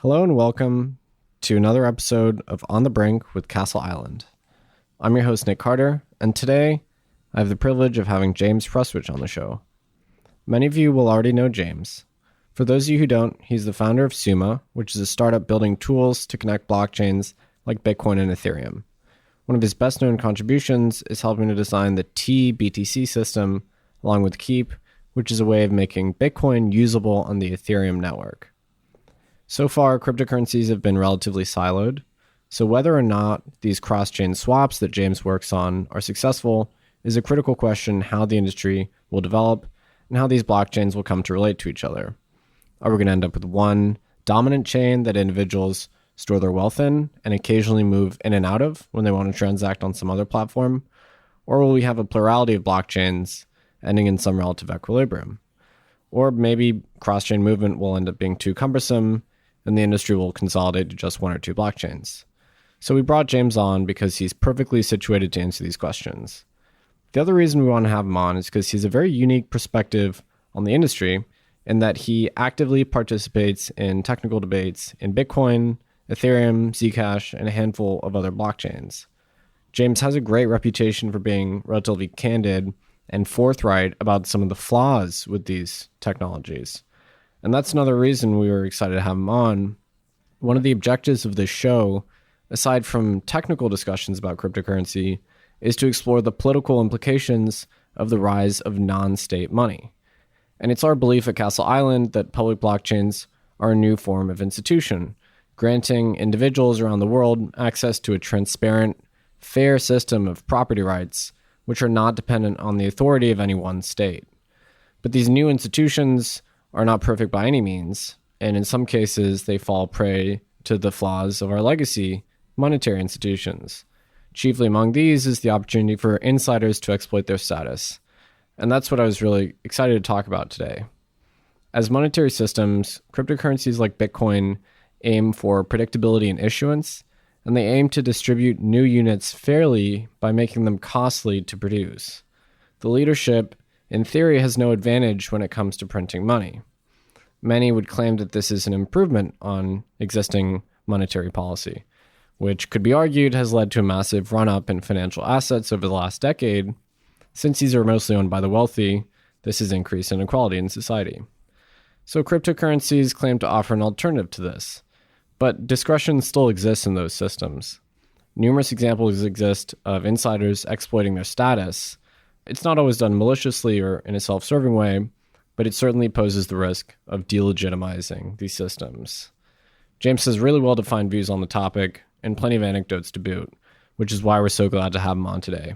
Hello and welcome to another episode of On the Brink with Castle Island. I'm your host, Nick Carter, and today I have the privilege of having James Prestwich on the show. Many of you will already know James. For those of you who don't, he's the founder of Summa, which is a startup building tools to connect blockchains like Bitcoin and Ethereum. One of his best-known contributions is helping to design the TBTC system, along with Keep, which is a way of making Bitcoin usable on the Ethereum network. So far, cryptocurrencies have been relatively siloed, so whether or not these cross-chain swaps that James works on are successful is a critical question how the industry will develop and how these blockchains will come to relate to each other. Are we going to end up with one dominant chain that individuals store their wealth in and occasionally move in and out of when they want to transact on some other platform? Or will we have a plurality of blockchains ending in some relative equilibrium? Or maybe cross-chain movement will end up being too cumbersome and the industry will consolidate to just one or two blockchains. So we brought James on because he's perfectly situated to answer these questions. The other reason we want to have him on is because he's a very unique perspective on the industry in that he actively participates in technical debates in Bitcoin, Ethereum, Zcash, and a handful of other blockchains. James has a great reputation for being relatively candid and forthright about some of the flaws with these technologies. And that's another reason we were excited to have him on. One of the objectives of this show, aside from technical discussions about cryptocurrency, is to explore the political implications of the rise of non-state money. And it's our belief at Castle Island that public blockchains are a new form of institution, granting individuals around the world access to a transparent, fair system of property rights, which are not dependent on the authority of any one state. But these new institutions are not perfect by any means, and in some cases they fall prey to the flaws of our legacy monetary institutions. Chiefly among these is the opportunity for insiders to exploit their status. And that's what I was really excited to talk about today. As monetary systems, cryptocurrencies like Bitcoin aim for predictability in issuance, and they aim to distribute new units fairly by making them costly to produce. The leadership, in theory, has no advantage when it comes to printing money. Many would claim that this is an improvement on existing monetary policy, which could be argued has led to a massive run-up in financial assets over the last decade. Since these are mostly owned by the wealthy, this has increased inequality in society. So cryptocurrencies claim to offer an alternative to this, but discretion still exists in those systems. Numerous examples exist of insiders exploiting their status. It's not always done maliciously or in a self-serving way, but it certainly poses the risk of delegitimizing these systems. James has really well-defined views on the topic and plenty of anecdotes to boot, which is why we're so glad to have him on today.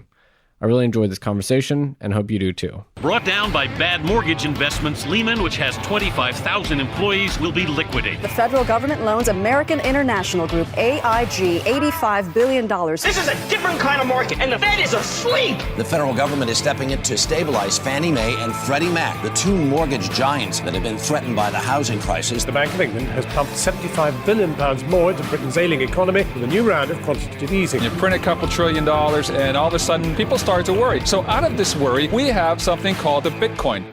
I really enjoyed this conversation and hope you do too. Brought down by bad mortgage investments, Lehman, which has 25,000 employees, will be liquidated. The federal government loans American International Group, AIG, $85 billion. This is a different kind of market, and the Fed is asleep. The federal government is stepping in to stabilize Fannie Mae and Freddie Mac, the two mortgage giants that have been threatened by the housing crisis. The Bank of England has pumped £75 billion more into Britain's ailing economy with a new round of quantitative easing. You print a couple $1 trillion, and all of a sudden, people start to worry. So out of this worry, we have something called the Bitcoin.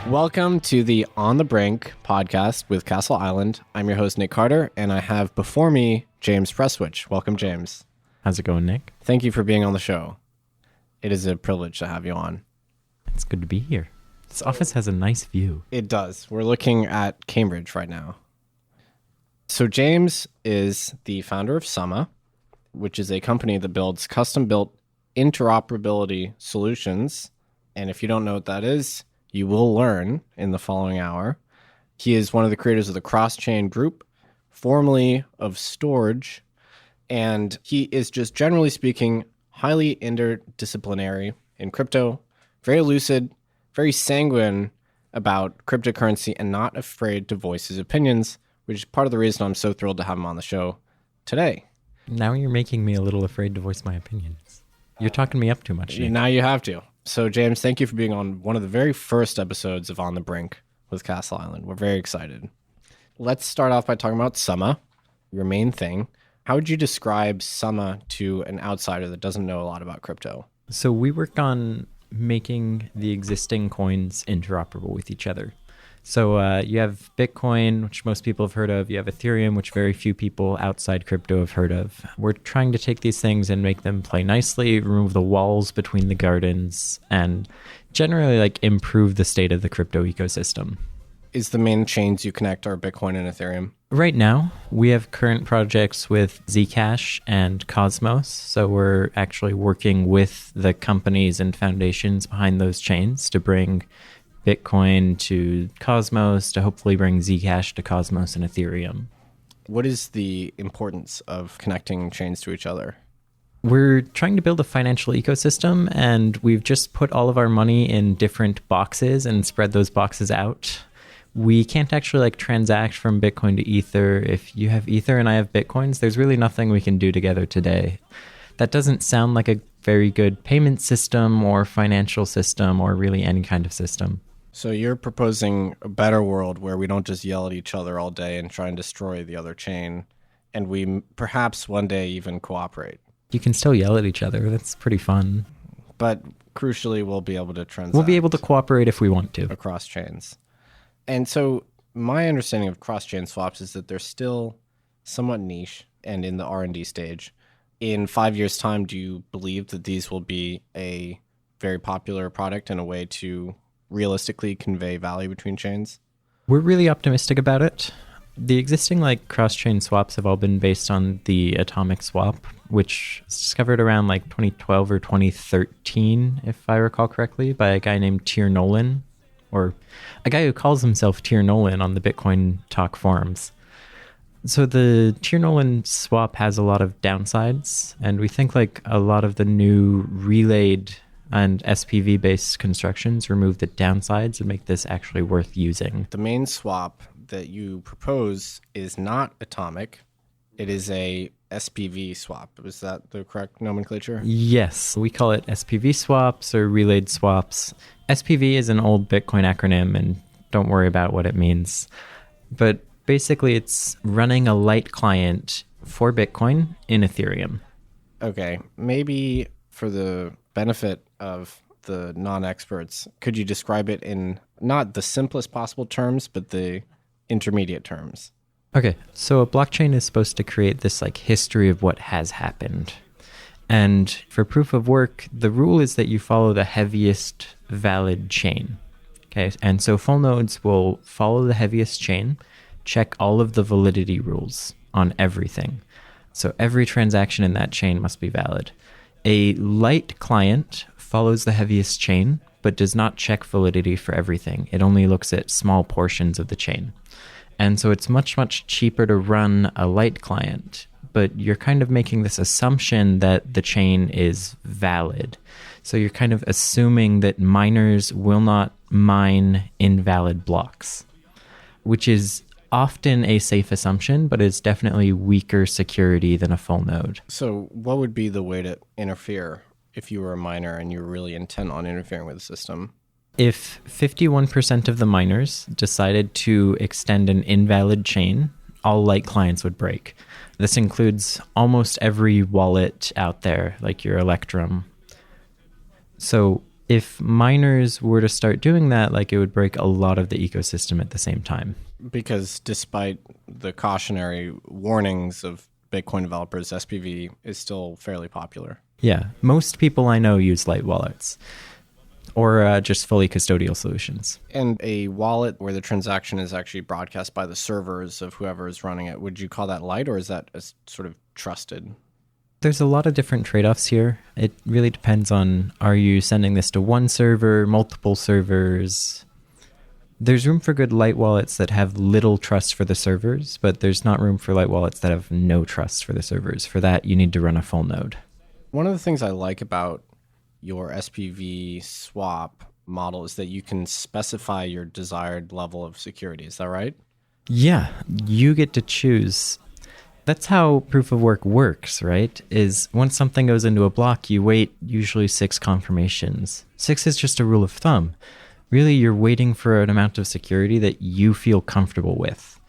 Welcome to the On the Brink podcast with Castle Island. I'm your host, Nick Carter, and I have before me James Prestwich. Welcome, James. How's it going, Nick? Thank you for being on the show. It is a privilege to have you on. It's good to be here. This office has a nice view. It does. We're looking at Cambridge right now. So James is the founder of Summa, which is a company that builds custom-built interoperability solutions. And if you don't know what that is, you will learn in the following hour. He is one of the creators of the Cross-Chain Group, formerly of Storage, and he is just generally speaking highly interdisciplinary in crypto, very lucid, very sanguine about cryptocurrency, and not afraid to voice his opinions, which is part of the reason I'm so thrilled to have him on the show today. Now you're making me a little afraid to voice my opinions. You're talking me up too much, Nick. Now you have to. So, James, thank you for being on one of the very first episodes of On the Brink with Castle Island. We're very excited. Let's start off by talking about Summa, your main thing. How would you describe Summa to an outsider that doesn't know a lot about crypto? So we work on making the existing coins interoperable with each other. So you have Bitcoin, which most people have heard of. You have Ethereum, which very few people outside crypto have heard of. We're trying to take these things and make them play nicely, remove the walls between the gardens, and generally like improve the state of the crypto ecosystem. Is the main chains you connect are Bitcoin and Ethereum? Right now, we have current projects with Zcash and Cosmos. So we're actually working with the companies and foundations behind those chains to bring Bitcoin to Cosmos, to hopefully bring Zcash to Cosmos and Ethereum. What is the importance of connecting chains to each other? We're trying to build a financial ecosystem, and we've just put all of our money in different boxes and spread those boxes out. We can't actually like transact from Bitcoin to Ether. If you have Ether and I have Bitcoins, there's really nothing we can do together today. That doesn't sound like a very good payment system or financial system or really any kind of system. So you're proposing a better world where we don't just yell at each other all day and try and destroy the other chain, and we perhaps one day even cooperate. You can still yell at each other. That's pretty fun. But crucially, we'll be able to transact. We'll be able to cooperate if we want to. Across chains. And so my understanding of cross-chain swaps is that they're still somewhat niche and in the R&D stage. In 5 years' time, do you believe that these will be a very popular product and a way to realistically convey value between chains? We're really optimistic about it. The existing like cross-chain swaps have all been based on the atomic swap, which was discovered around like 2012 or 2013, if I recall correctly, by a guy named Tier Nolan, or a guy who calls himself Tier Nolan on the Bitcoin Talk forums. So the Tier Nolan swap has a lot of downsides, and we think like a lot of the new relayed and SPV-based constructions remove the downsides and make this actually worth using. The main swap that you propose is not atomic. It is a SPV swap. Is that the correct nomenclature? Yes, we call it SPV swaps or relayed swaps. SPV is an old Bitcoin acronym, and don't worry about what it means. But basically, it's running a light client for Bitcoin in Ethereum. Okay, maybe for the benefit of the non-experts, could you describe it in not the simplest possible terms, but the intermediate terms? Okay, so a blockchain is supposed to create this like history of what has happened. And for proof of work, the rule is that you follow the heaviest valid chain. Okay, and so full nodes will follow the heaviest chain, check all of the validity rules on everything. So every transaction in that chain must be valid. A light client follows the heaviest chain, but does not check validity for everything. It only looks at small portions of the chain. And so it's much, much cheaper to run a light client, but you're kind of making this assumption that the chain is valid. So you're kind of assuming that miners will not mine invalid blocks, which is often a safe assumption, but it's definitely weaker security than a full node. So what would be the way to interfere if you were a miner and you were really intent on interfering with the system? If 51% of the miners decided to extend an invalid chain, all light clients would break. This includes almost every wallet out there, like your Electrum. So if miners were to start doing that, like it would break a lot of the ecosystem at the same time. Because despite the cautionary warnings of Bitcoin developers, SPV is still fairly popular. Yeah, most people I know use light wallets or just fully custodial solutions. And a wallet where the transaction is actually broadcast by the servers of whoever is running it, would you call that light, or is that sort of trusted? There's a lot of different trade-offs here. It really depends on, are you sending this to one server, multiple servers? There's room for good light wallets that have little trust for the servers, but there's not room for light wallets that have no trust for the servers. For that, you need to run a full node. One of the things I like about your SPV swap model is that you can specify your desired level of security. Is that right? Yeah, you get to choose. That's how proof of work works, right? Is once something goes into a block, you wait usually 6 confirmations. 6 is just a rule of thumb. Really, you're waiting for an amount of security that you feel comfortable with.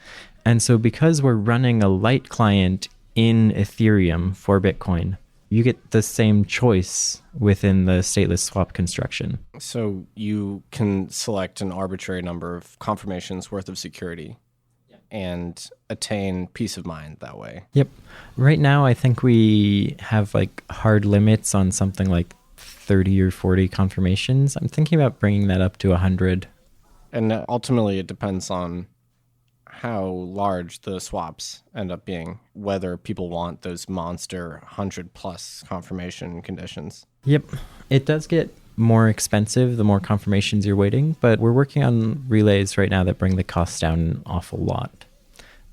And so because we're running a light client in Ethereum for Bitcoin, You get the same choice within the stateless swap construction. So you can select an arbitrary number of confirmations worth of security and attain peace of mind that way. Yep. Right now, I think we have like hard limits on something like 30 or 40 confirmations. I'm thinking about bringing that up to 100. And ultimately, it depends on how large the swaps end up being, whether people want those monster 100+ confirmation conditions. Yep. It does get more expensive the more confirmations you're waiting, but we're working on relays right now that bring the costs down an awful lot.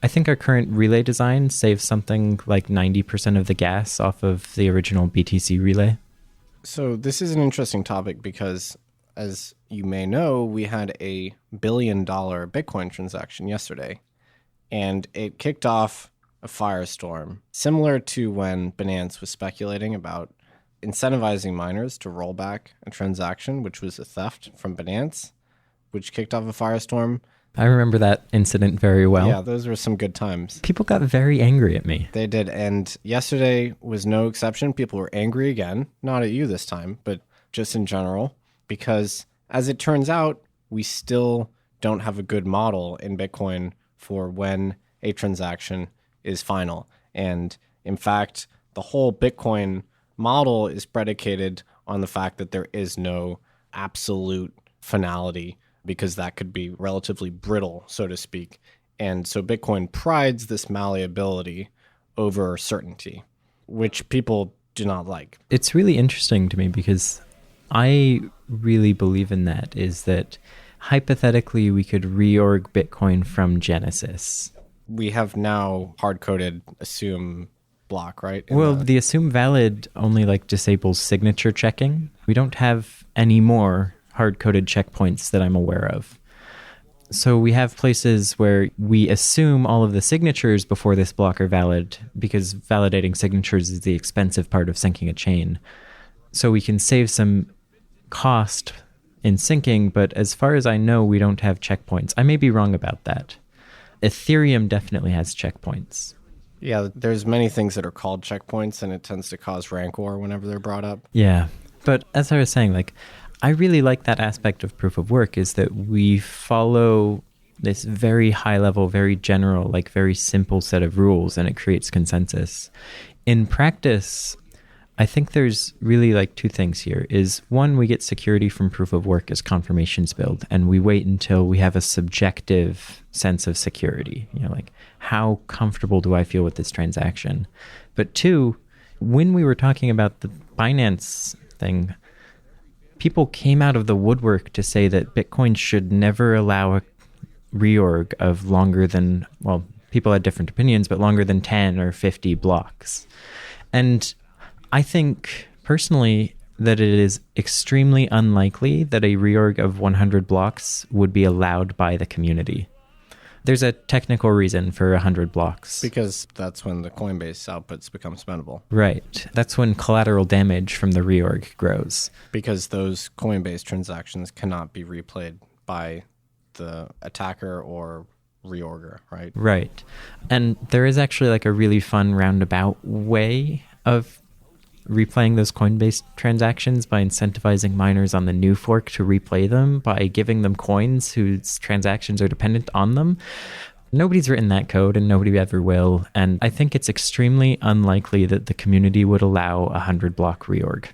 I think our current relay design saves something like 90% of the gas off of the original BTC relay. So this is an interesting topic because, as you may know, we had a $1 billion Bitcoin transaction yesterday, and it kicked off a firestorm, similar to when Binance was speculating about incentivizing miners to roll back a transaction, which was a theft from Binance, which kicked off a firestorm. I remember that incident very well. Yeah, those were some good times. People got very angry at me. They did, and yesterday was no exception. People were angry again, not at you this time, but just in general, because as it turns out, we still don't have a good model in Bitcoin for when a transaction is final. And in fact, the whole Bitcoin model is predicated on the fact that there is no absolute finality, because that could be relatively brittle, so to speak. And so Bitcoin prides this malleability over certainty, which people do not like. It's really interesting to me because I really believe in that, is that hypothetically we could reorg Bitcoin from Genesis. We have now hard-coded assume block, right? Well, the assume valid only like disables signature checking. We don't have any more hard-coded checkpoints that I'm aware of. So we have places where we assume all of the signatures before this block are valid, because validating signatures is the expensive part of syncing a chain. So we can save some cost in syncing, but as far as I know, we don't have checkpoints. I may be wrong about that. Ethereum definitely has checkpoints. Yeah, there's many things that are called checkpoints, and it tends to cause rancor whenever they're brought up. Yeah, but as I was saying, like, I really like that aspect of proof of work, is that we follow this very high level, very general, like very simple set of rules, and it creates consensus. In practice, I think there's really like two things here. Is one, we get security from proof of work as confirmations build, and we wait until we have a subjective sense of security. You know, like, how comfortable do I feel with this transaction? But two, when we were talking about the Binance thing, people came out of the woodwork to say that Bitcoin should never allow a reorg of longer than, well, people had different opinions, but longer than 10 or 50 blocks. And I think personally that it is extremely unlikely that a reorg of 100 blocks would be allowed by the community. There's a technical reason for 100 blocks. Because that's when the Coinbase outputs become spendable. Right. That's when collateral damage from the reorg grows. Because those Coinbase transactions cannot be replayed by the attacker or reorger, right? Right. And there is actually like a really fun roundabout way of replaying those Coinbase transactions by incentivizing miners on the new fork to replay them by giving them coins whose transactions are dependent on them. Nobody's written that code, and nobody ever will. And I think it's extremely unlikely that the community would allow a 100-block reorg.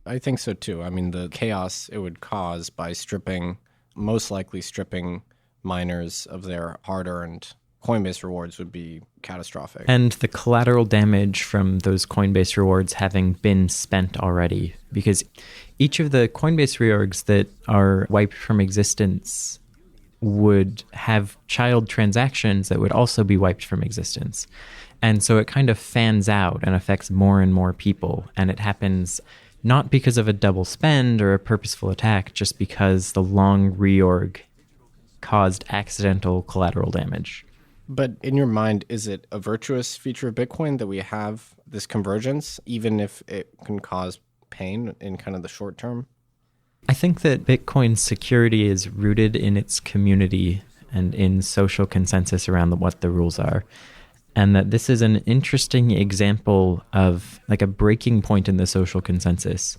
I think so too. I mean, the chaos it would cause by most likely stripping miners of their hard-earned Coinbase rewards would be catastrophic. And the collateral damage from those Coinbase rewards having been spent already, because each of the Coinbase reorgs that are wiped from existence would have child transactions that would also be wiped from existence. And so it kind of fans out and affects more and more people. And it happens not because of a double spend or a purposeful attack, just because the long reorg caused accidental collateral damage. But in your mind, is it a virtuous feature of Bitcoin that we have this convergence, even if it can cause pain in kind of the short term? I think that Bitcoin's security is rooted in its community and in social consensus around what the rules are. and that this is an interesting example of like a breaking point in the social consensus,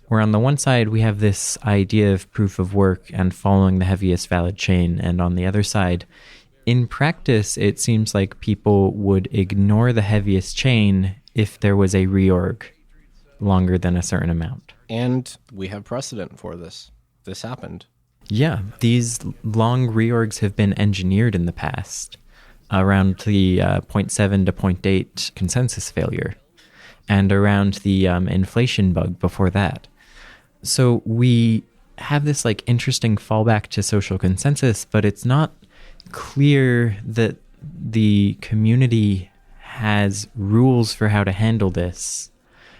where on the one side we have this idea of proof of work and following the heaviest valid chain, and on the other side, in practice, it seems like people would ignore the heaviest chain if there was a reorg longer than a certain amount. And we have precedent for this. This happened. Yeah, these long reorgs have been engineered in the past around the 0.7 to 0.8 consensus failure and around the inflation bug before that. So we have this like interesting fallback to social consensus, but it's not clear that the community has rules for how to handle this.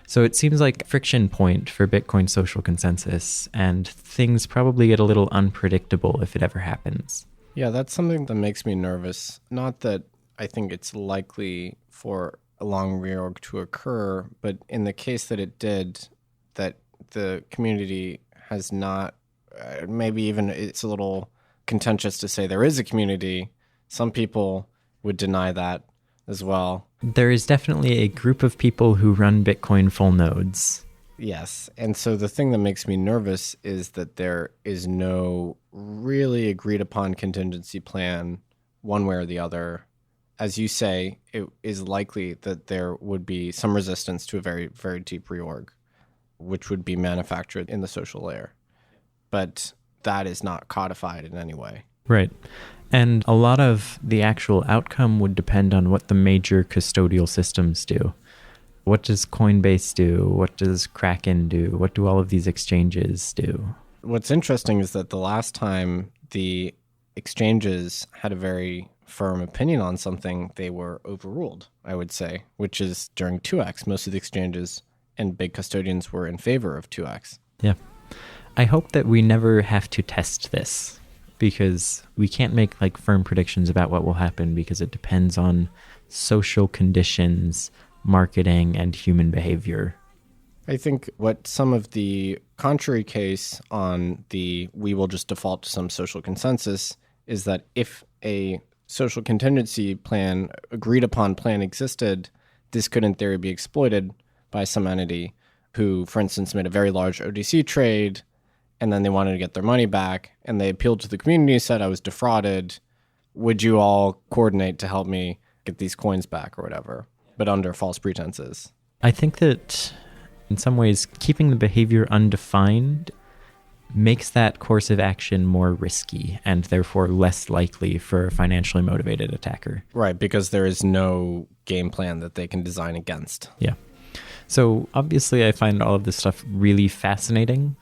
So it seems like a friction point for Bitcoin social consensus, and things probably get a little unpredictable if it ever happens. Yeah, that's something that makes me nervous. Not that I think it's likely for a long reorg to occur, but in the case that it did, that the community has not, maybe even it's a little contentious to say there is a community. Some people would deny that as well. There is definitely a group of people who run Bitcoin full nodes. Yes. And so the thing that makes me nervous is that there is no really agreed upon contingency plan one way or the other. As you say, it is likely that there would be some resistance to a very, very deep reorg, which would be manufactured in the social layer. But that is not codified in any way. Right. And a lot of the actual outcome would depend on what the major custodial systems do. What does Coinbase do? What does Kraken do? What do all of these exchanges do? What's interesting is that the last time the exchanges had a very firm opinion on something, they were overruled, I would say, which is during 2x. Most of the exchanges and big custodians were in favor of 2x. Yeah. I hope that we never have to test this, because we can't make like firm predictions about what will happen, because it depends on social conditions, marketing, and human behavior. I think what some of the contrary case on the we will just default to some social consensus is that if a social contingency plan, agreed upon plan existed, this could in theory be exploited by some entity who, for instance, made a very large ODC trade, and then they wanted to get their money back, and they appealed to the community, said, I was defrauded. Would you all coordinate to help me get these coins back or whatever, but under false pretenses? I think that in some ways, keeping the behavior undefined makes that course of action more risky and therefore less likely for a financially motivated attacker. Right, because there is no game plan that they can design against. Yeah. So obviously I find all of this stuff really fascinating.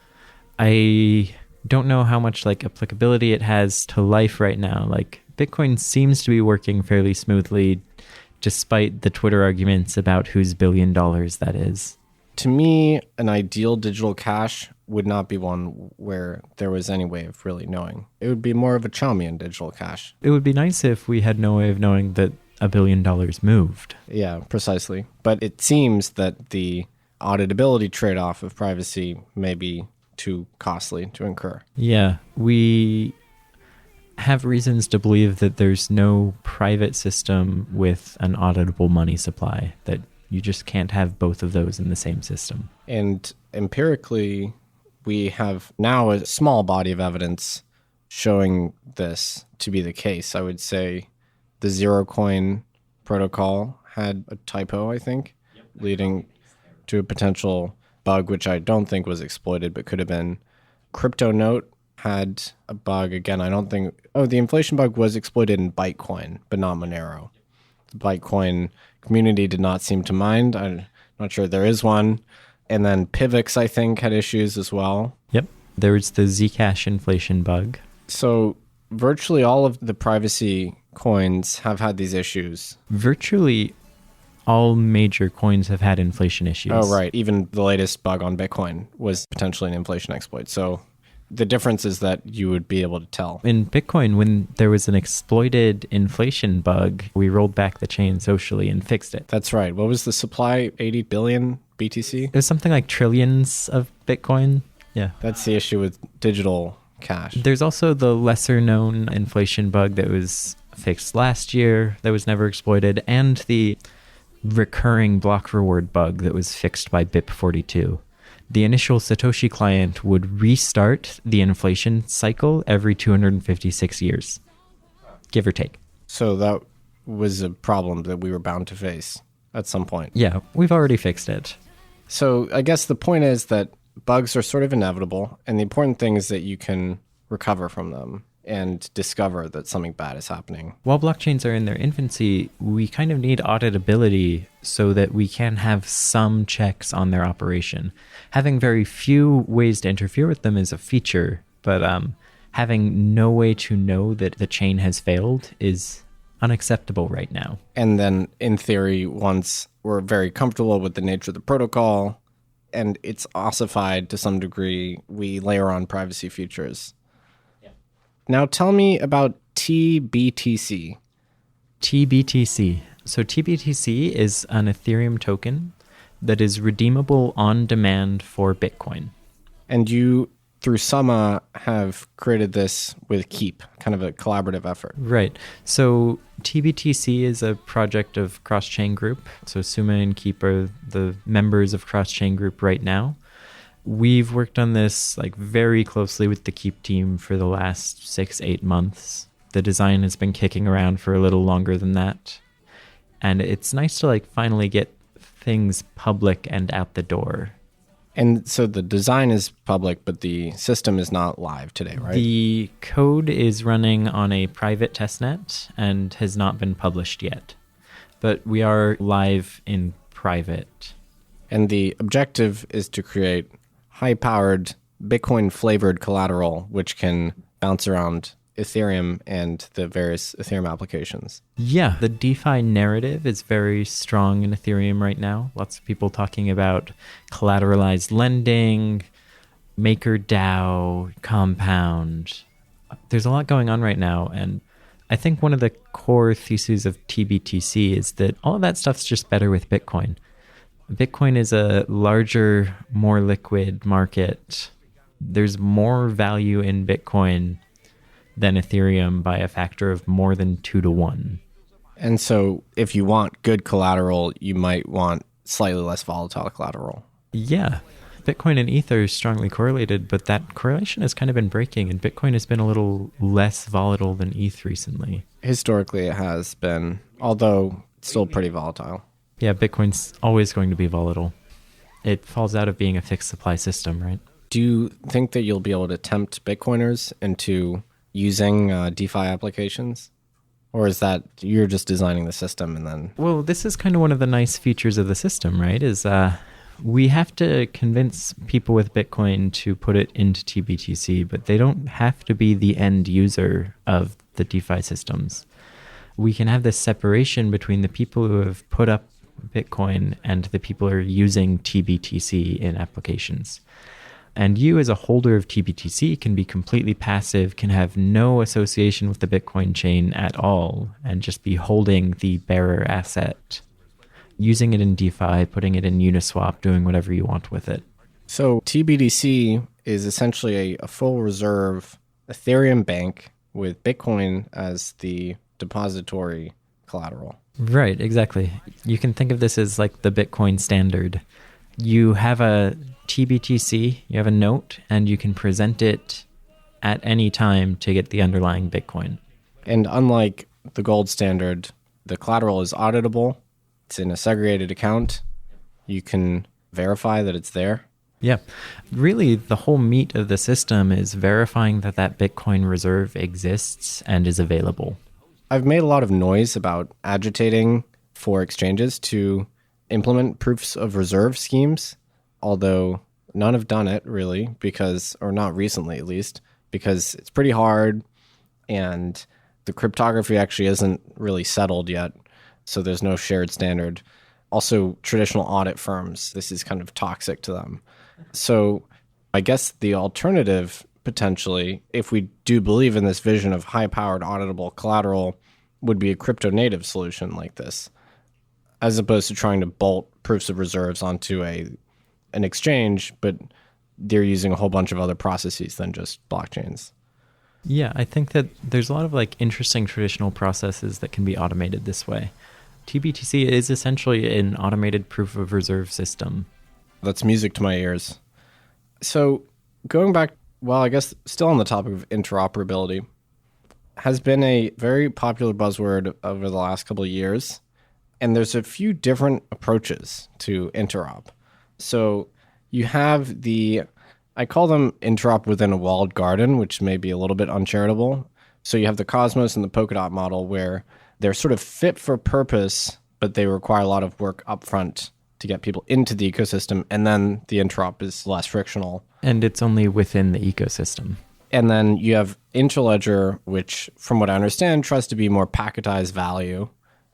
I don't know how much like applicability it has to life right now. Like Bitcoin seems to be working fairly smoothly despite the Twitter arguments about whose $1 billion that is. To me, an ideal digital cash would not be one where there was any way of really knowing. It would be more of a Chaumian digital cash. It would be nice if we had no way of knowing that $1 billion moved. Yeah, precisely. But it seems that the auditability trade-off of privacy may be too costly to incur. Yeah, we have reasons to believe that there's no private system with an auditable money supply, that you just can't have both of those in the same system. And empirically, we have now a small body of evidence showing this to be the case. I would say the Zero Coin protocol had a typo, I think, leading to a potential bug, which I don't think was exploited, but could have been. CryptoNote had a bug. Again, I don't think... Oh, the inflation bug was exploited in Bytecoin, but not Monero. The Bytecoin community did not seem to mind. I'm not sure there is one. And then Pivx, I think, had issues as well. Yep. There was the Zcash inflation bug. So virtually all of the privacy coins have had these issues. Virtually all major coins have had inflation issues. Oh, right. Even the latest bug on Bitcoin was potentially an inflation exploit. So the difference is that you would be able to tell. In Bitcoin, when there was an exploited inflation bug, we rolled back the chain socially and fixed it. That's right. What was the supply? 80 billion BTC? It was something like trillions of Bitcoin. Yeah. That's the issue with digital cash. There's also the lesser known inflation bug that was fixed last year that was never exploited, and the recurring block reward bug that was fixed by BIP42. The initial Satoshi client would restart the inflation cycle every 256 years, give or take. So that was a problem that we were bound to face at some point. Yeah, we've already fixed it. So I guess the point is that bugs are sort of inevitable, and the important thing is that you can recover from them and discover that something bad is happening. While blockchains are in their infancy, we kind of need auditability so that we can have some checks on their operation. Having very few ways to interfere with them is a feature, but having no way to know that the chain has failed is unacceptable right now. And then, in theory, once we're very comfortable with the nature of the protocol and it's ossified to some degree, we layer on privacy features. Now tell me about TBTC. TBTC. So TBTC is an Ethereum token that is redeemable on demand for Bitcoin. And you, through Summa, have created this with Keep, kind of a collaborative effort. Right. So TBTC is a project of Cross-Chain Group. So Summa and Keep are the members of Cross-Chain Group right now. We've worked on this very closely with the Keep team for the last 6-8 months. The design has been kicking around for a little longer than that. And it's nice to finally get things public and out the door. And so the design is public, but the system is not live today, right? The code is running on a private testnet and has not been published yet. But we are live in private. And the objective is to create high-powered, Bitcoin-flavored collateral, which can bounce around Ethereum and the various Ethereum applications. Yeah, the DeFi narrative is very strong in Ethereum right now. Lots of people talking about collateralized lending, MakerDAO, Compound. There's a lot going on right now, and I think one of the core theses of TBTC is that all of that stuff's just better with Bitcoin. Bitcoin is a larger, more liquid market. There's more value in Bitcoin than Ethereum by a factor of more than 2 to 1. And so if you want good collateral, you might want slightly less volatile collateral. Yeah. Bitcoin and Ether is strongly correlated, but that correlation has kind of been breaking, and Bitcoin has been a little less volatile than ETH recently. Historically, it has been, although it's still pretty volatile. Yeah, Bitcoin's always going to be volatile. It falls out of being a fixed supply system, right? Do you think that you'll be able to tempt Bitcoiners into using DeFi applications? Or is that you're just designing the system and then... Well, this is kind of one of the nice features of the system, right? Is we have to convince people with Bitcoin to put it into TBTC, but they don't have to be the end user of the DeFi systems. We can have this separation between the people who have put up Bitcoin and the people who are using TBTC in applications. And you as a holder of TBTC can be completely passive, can have no association with the Bitcoin chain at all, and just be holding the bearer asset, using it in DeFi, putting it in Uniswap, doing whatever you want with it. So TBTC is essentially a full reserve Ethereum bank with Bitcoin as the depository collateral. Right, exactly. You can think of this as like the Bitcoin standard. You have a TBTC, you have a note, and you can present it at any time to get the underlying Bitcoin. And unlike the gold standard, the collateral is auditable. It's in a segregated account. You can verify that it's there. Yeah. Really, the whole meat of the system is verifying that that Bitcoin reserve exists and is available. I've made a lot of noise about agitating for exchanges to implement proofs of reserve schemes, although none have done it really because, or not recently at least, because it's pretty hard and the cryptography actually isn't really settled yet. So there's no shared standard. Also, traditional audit firms, this is kind of toxic to them. So I guess the alternative potentially, if we do believe in this vision of high-powered auditable collateral, would be a crypto-native solution like this, as opposed to trying to bolt proofs of reserves onto an exchange, but they're using a whole bunch of other processes than just blockchains. Yeah, I think that there's a lot of like interesting traditional processes that can be automated this way. TBTC is essentially an automated proof of reserve system. That's music to my ears. So going back, well, I guess still on the topic of interoperability, has been a very popular buzzword over the last couple of years. And there's a few different approaches to interop. So you have I call them interop within a walled garden, which may be a little bit uncharitable. So you have the Cosmos and the Polkadot model where they're sort of fit for purpose, but they require a lot of work upfront to get people into the ecosystem. And then the interop is less frictional. And it's only within the ecosystem. And then you have Interledger, which from what I understand tries to be more packetized value,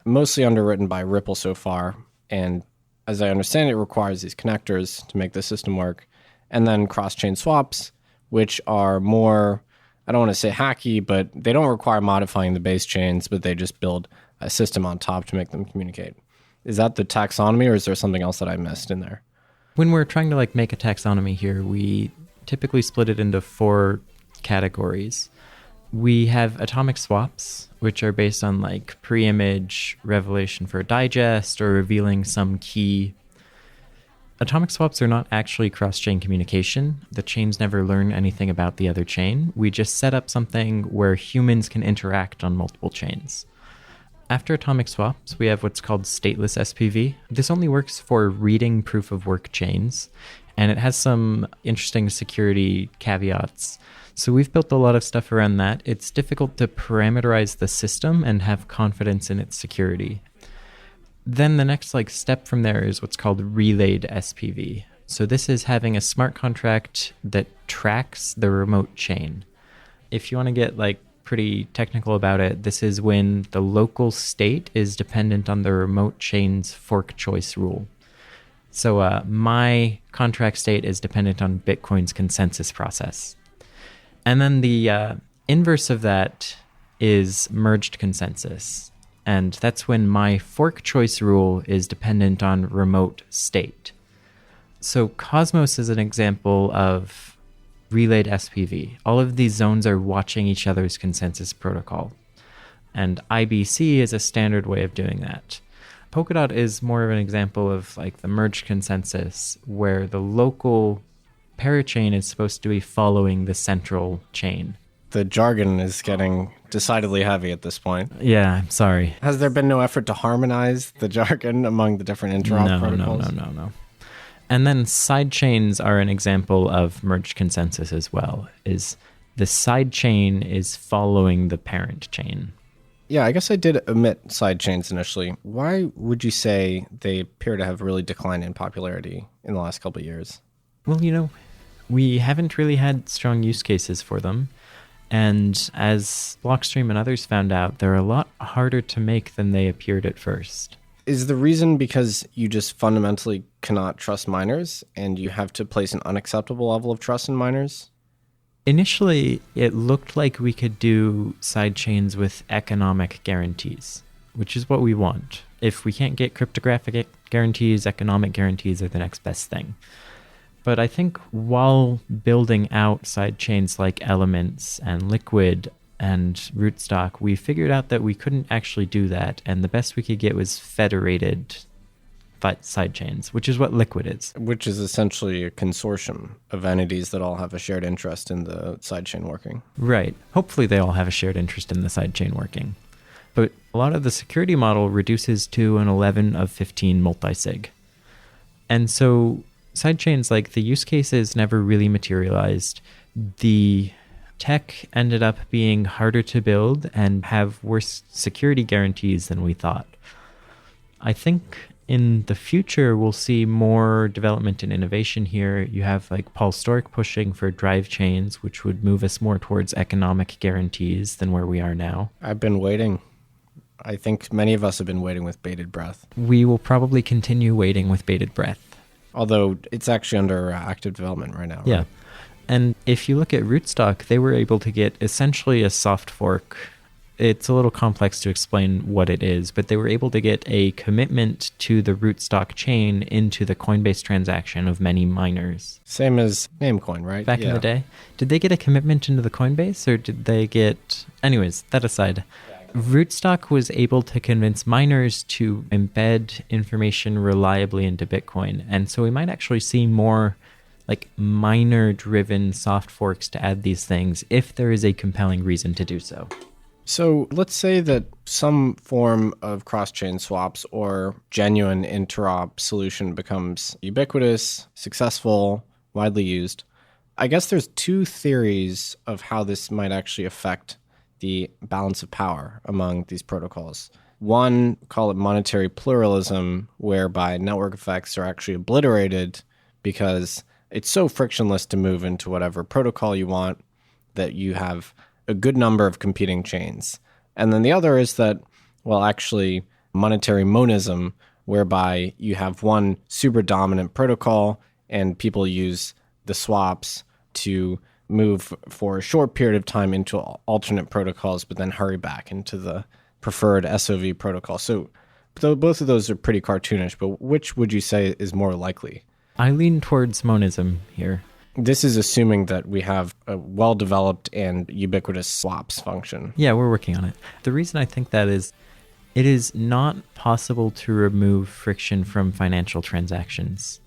mostly underwritten by Ripple so far. And as I understand it, requires these connectors to make the system work. And then cross-chain swaps, which are more, I don't want to say hacky, but they don't require modifying the base chains, but they just build a system on top to make them communicate. Is that the taxonomy, or is there something else that I missed in there? When we're trying to like make a taxonomy here, we typically split it into 4 categories. We have atomic swaps, which are based on like pre-image revelation for a digest or revealing some key. Atomic swaps are not actually cross-chain communication. The chains never learn anything about the other chain. We just set up something where humans can interact on multiple chains. After atomic swaps, we have what's called stateless SPV. This only works for reading proof-of-work chains, and it has some interesting security caveats. So we've built a lot of stuff around that. It's difficult to parameterize the system and have confidence in its security. Then the next step from there is what's called relayed SPV. So this is having a smart contract that tracks the remote chain. If you want to get pretty technical about it, this is when the local state is dependent on the remote chain's fork choice rule. So my contract state is dependent on Bitcoin's consensus process. And then the inverse of that is merged consensus. And that's when my fork choice rule is dependent on remote state. So Cosmos is an example of relayed SPV. All of these zones are watching each other's consensus protocol. And IBC is a standard way of doing that. Polkadot is more of an example of the merged consensus, where the local parachain is supposed to be following the central chain. The jargon is getting decidedly heavy at this point. Yeah, I'm sorry. Has there been no effort to harmonize the jargon among the different interop protocols? No. And then sidechains are an example of merged consensus as well. Is the sidechain is following the parent chain. Yeah, I guess I did omit sidechains initially. Why would you say they appear to have really declined in popularity in the last couple of years? Well, we haven't really had strong use cases for them. And as Blockstream and others found out, they're a lot harder to make than they appeared at first. Is the reason because you just fundamentally cannot trust miners and you have to place an unacceptable level of trust in miners? Initially, it looked like we could do sidechains with economic guarantees, which is what we want. If we can't get cryptographic guarantees, economic guarantees are the next best thing. But I think while building out sidechains like Elements and Liquid and Rootstock, we figured out that we couldn't actually do that. And the best we could get was federated sidechains, which is what Liquid is. Which is essentially a consortium of entities that all have a shared interest in the sidechain working. Right. Hopefully they all have a shared interest in the sidechain working. But a lot of the security model reduces to an 11 of 15 multisig. And so sidechains, the use cases never really materialized. The tech ended up being harder to build and have worse security guarantees than we thought. I think in the future, we'll see more development and innovation here. You have Paul Stork pushing for drive chains, which would move us more towards economic guarantees than where we are now. I've been waiting. I think many of us have been waiting with bated breath. We will probably continue waiting with bated breath. Although it's actually under active development right now. Right? Yeah. And if you look at Rootstock, they were able to get essentially a soft fork. It's a little complex to explain what it is, but they were able to get a commitment to the rootstock chain into the Coinbase transaction of many miners. Same as Namecoin, right? Back in the day. Did they get a commitment into the Coinbase, or did they get... Anyways, that aside. Rootstock was able to convince miners to embed information reliably into Bitcoin. And so we might actually see more like miner-driven soft forks to add these things if there is a compelling reason to do so. So let's say that some form of cross-chain swaps or genuine interop solution becomes ubiquitous, successful, widely used. I guess there's two theories of how this might actually affect the balance of power among these protocols. One, call it monetary pluralism, whereby network effects are actually obliterated because it's so frictionless to move into whatever protocol you want that you have a good number of competing chains. And then the other is that, well, actually monetary monism, whereby you have one super dominant protocol and people use the swaps to move for a short period of time into alternate protocols, but then hurry back into the preferred SOV protocol. So both of those are pretty cartoonish, but which would you say is more likely? I lean towards monism here. This is assuming that we have a well-developed and ubiquitous swaps function. Yeah, we're working on it. The reason I think that is, it is not possible to remove friction from financial transactions.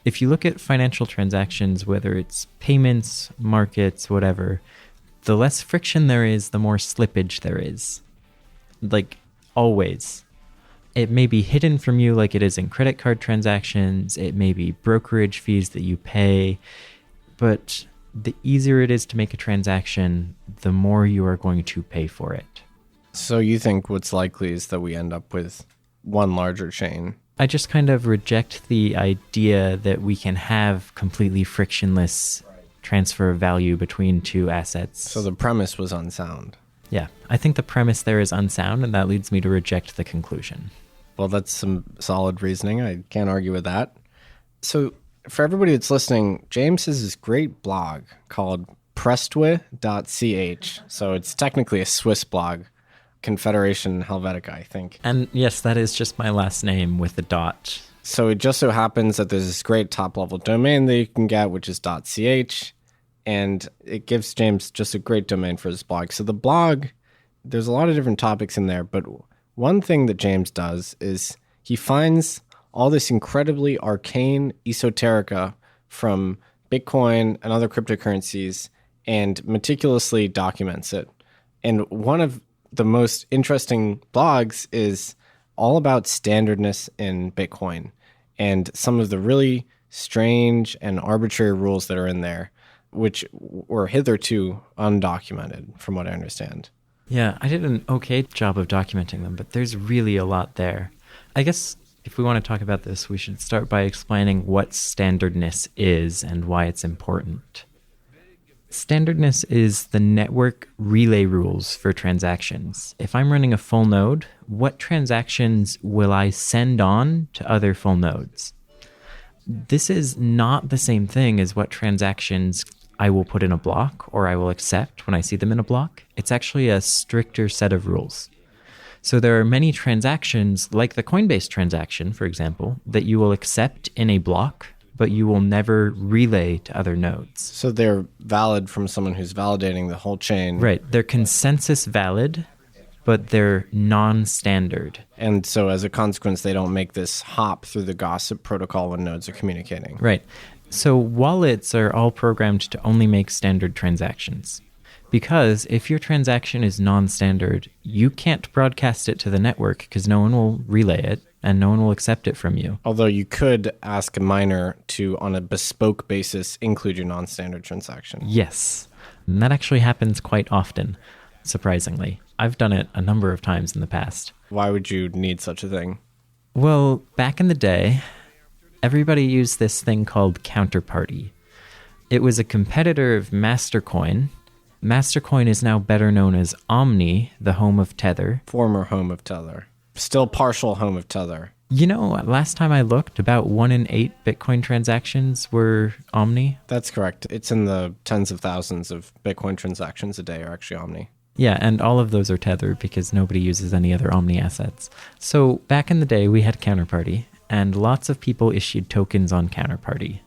If you look at financial transactions, whether it's payments, markets, whatever, the less friction there is, the more slippage there is. Like, always. It may be hidden from you like it is in credit card transactions. It may be brokerage fees that you pay. But the easier it is to make a transaction, the more you are going to pay for it. So you think what's likely is that we end up with one larger chain? I just kind of reject the idea that we can have completely frictionless transfer of value between two assets. So the premise was unsound. Yeah, I think the premise there is unsound, and that leads me to reject the conclusion. Well, that's some solid reasoning. I can't argue with that. So for everybody that's listening, James has this great blog called Prestwich.ch. So it's technically a Swiss blog, Confederation Helvetica, I think. And yes, that is just my last name with a dot. So it just so happens that there's this great top-level domain that you can get, which is .ch, and it gives James just a great domain for his blog. So the blog, there's a lot of different topics in there, but one thing that James does is he finds all this incredibly arcane esoterica from Bitcoin and other cryptocurrencies and meticulously documents it. And one of the most interesting blogs is all about standardness in Bitcoin and some of the really strange and arbitrary rules that are in there, which were hitherto undocumented, from what I understand. Yeah, I did an okay job of documenting them, but there's really a lot there. I guess if we want to talk about this, we should start by explaining what standardness is and why it's important. Standardness is the network relay rules for transactions. If I'm running a full node, what transactions will I send on to other full nodes? This is not the same thing as what transactions I will put in a block or I will accept when I see them in a block. It's actually a stricter set of rules. So there are many transactions, like the Coinbase transaction, for example, that you will accept in a block, but you will never relay to other nodes. So they're valid from someone who's validating the whole chain. Right. They're consensus valid, but they're non-standard. And so as a consequence, they don't make this hop through the gossip protocol when nodes are communicating. Right. So wallets are all programmed to only make standard transactions. Because if your transaction is non-standard, you can't broadcast it to the network because no one will relay it and no one will accept it from you. Although you could ask a miner to, on a bespoke basis, include your non-standard transaction. Yes. And that actually happens quite often, surprisingly. I've done it a number of times in the past. Why would you need such a thing? Well, back in the day, everybody used this thing called Counterparty. It was a competitor of Mastercoin. Mastercoin is now better known as Omni, the home of Tether. Former home of Tether. Still partial home of Tether. You know, last time I looked, about 1 in 8 Bitcoin transactions were Omni. That's correct. It's in the tens of thousands of Bitcoin transactions a day are actually Omni. Yeah, and all of those are tethered because nobody uses any other Omni assets. So back in the day, we had Counterparty, and lots of people issued tokens on Counterparty,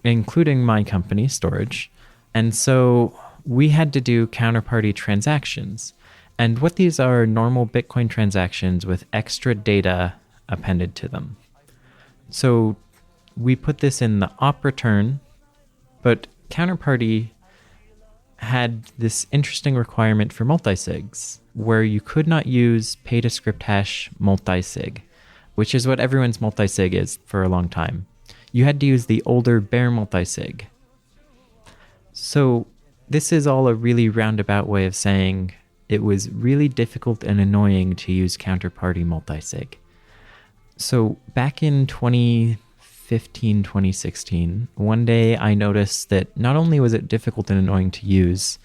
including my company, Storage. And so we had to do Counterparty transactions. And what these are normal Bitcoin transactions with extra data appended to them. So we put this in the op return, but Counterparty had this interesting requirement for multisigs, where you could not use pay-to-script hash multisig, which is what everyone's multisig is for a long time. You had to use the older bare multisig. So this is all a really roundabout way of saying it was really difficult and annoying to use Counterparty multisig. So back in 2015, 2016, one day I noticed that not only was it difficult and annoying to use,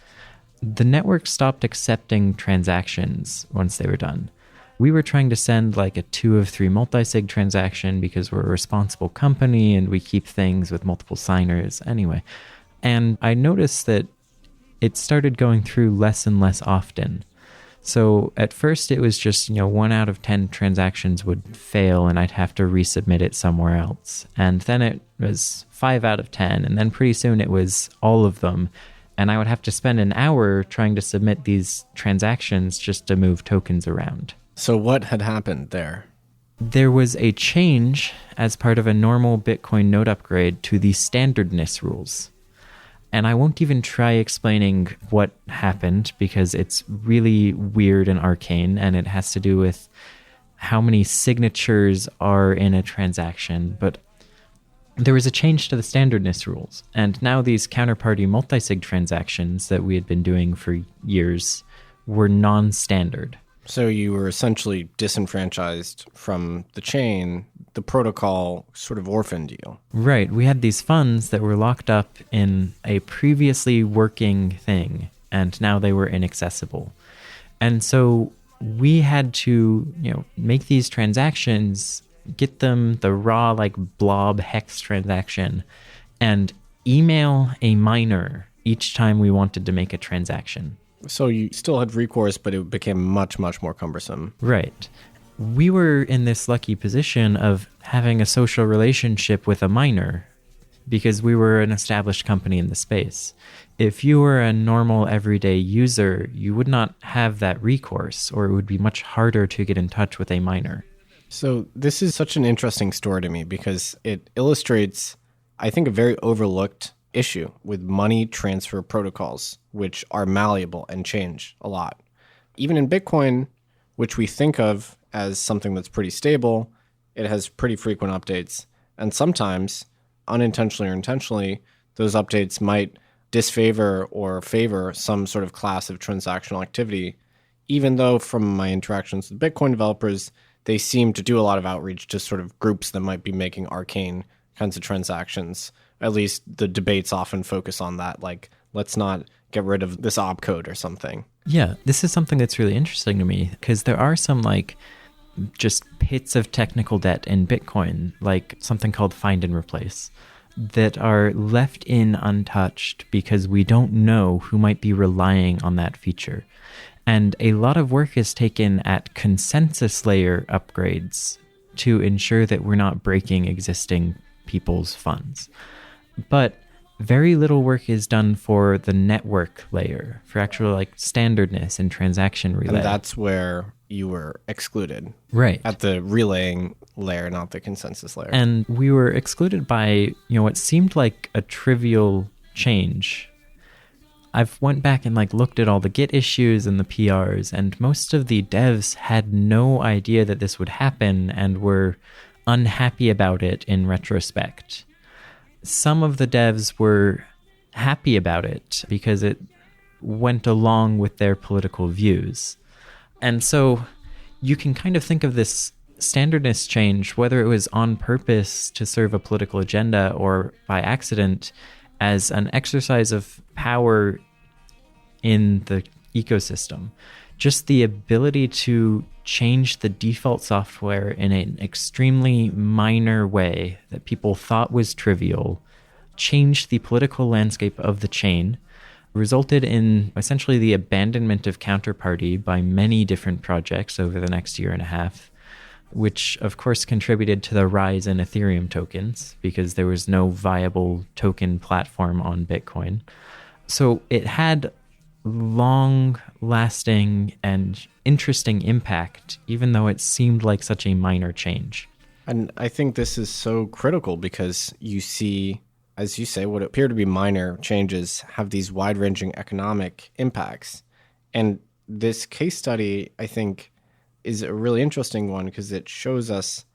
the network stopped accepting transactions once they were done. We were trying to send like a 2 of 3 multisig transaction because we're a responsible company and we keep things with multiple signers anyway. And I noticed that it started going through less and less often. So at first it was just, 1 out of 10 transactions would fail and I'd have to resubmit it somewhere else. And then it was 5 out of 10. And then pretty soon it was all of them. And I would have to spend an hour trying to submit these transactions just to move tokens around. So what had happened there? There was a change as part of a normal Bitcoin node upgrade to the standardness rules. And I won't even try explaining what happened because it's really weird and arcane, and it has to do with how many signatures are in a transaction. But there was a change to the standardness rules, and now these counterparty multisig transactions that we had been doing for years were non-standard. So you were essentially disenfranchised from the chain, the protocol sort of orphaned you. Right. We had these funds that were locked up in a previously working thing, and now they were inaccessible. And so we had to, make these transactions, get them the raw, like, blob hex transaction, and email a miner each time we wanted to make a transaction. So you still had recourse, but it became much, much more cumbersome. Right. We were in this lucky position of having a social relationship with a miner because we were an established company in the space. If you were a normal everyday user, you would not have that recourse, or it would be much harder to get in touch with a miner. So this is such an interesting story to me because it illustrates, I think, a very overlooked issue with money transfer protocols, which are malleable and change a lot. Even in Bitcoin, which we think of as something that's pretty stable, it has pretty frequent updates. And sometimes, unintentionally or intentionally, those updates might disfavor or favor some sort of class of transactional activity, even though from my interactions with Bitcoin developers, they seem to do a lot of outreach to sort of groups that might be making arcane kinds of transactions. At least the debates often focus on that, like, let's not get rid of this opcode or something. Yeah, this is something that's really interesting to me because there are some just pits of technical debt in Bitcoin, like something called find and replace, that are left in untouched because we don't know who might be relying on that feature. And a lot of work is taken at consensus layer upgrades to ensure that we're not breaking existing people's funds. But very little work is done for the network layer, for actual standardness and transaction relay. And that's where you were excluded. Right. At the relaying layer, not the consensus layer. And we were excluded by, what seemed like a trivial change. I've went back and looked at all the Git issues and the PRs, and most of the devs had no idea that this would happen and were unhappy about it in retrospect. Some of the devs were happy about it because it went along with their political views. And so you can kind of think of this standardness change, whether it was on purpose to serve a political agenda or by accident, as an exercise of power in the ecosystem. Just the ability to change the default software in an extremely minor way that people thought was trivial, changed the political landscape of the chain, resulted in essentially the abandonment of Counterparty by many different projects over the next year and a half, which of course contributed to the rise in Ethereum tokens because there was no viable token platform on Bitcoin. So it had long-lasting and interesting impact, even though it seemed like such a minor change. And I think this is so critical because you see, as you say, what appear to be minor changes have these wide-ranging economic impacts. And this case study, I think, is a really interesting one because it shows us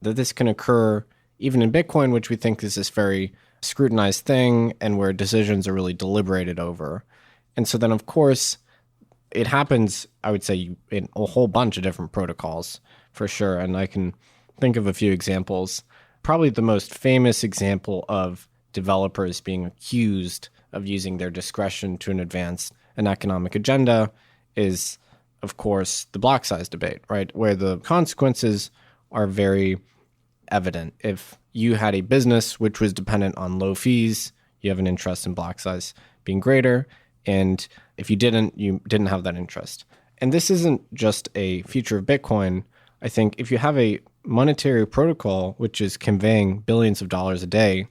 that this can occur even in Bitcoin, which we think is this very scrutinized thing and where decisions are really deliberated over. And so then, of course, it happens, I would say, in a whole bunch of different protocols for sure. And I can think of a few examples. Probably the most famous example of developers being accused of using their discretion to advance an economic agenda is, of course, the block size debate, right? Where the consequences are very evident. If you had a business which was dependent on low fees, you have an interest in block size being greater. And if you didn't have that interest. And this isn't just a feature of Bitcoin. I think if you have a monetary protocol which is conveying billions of dollars a day,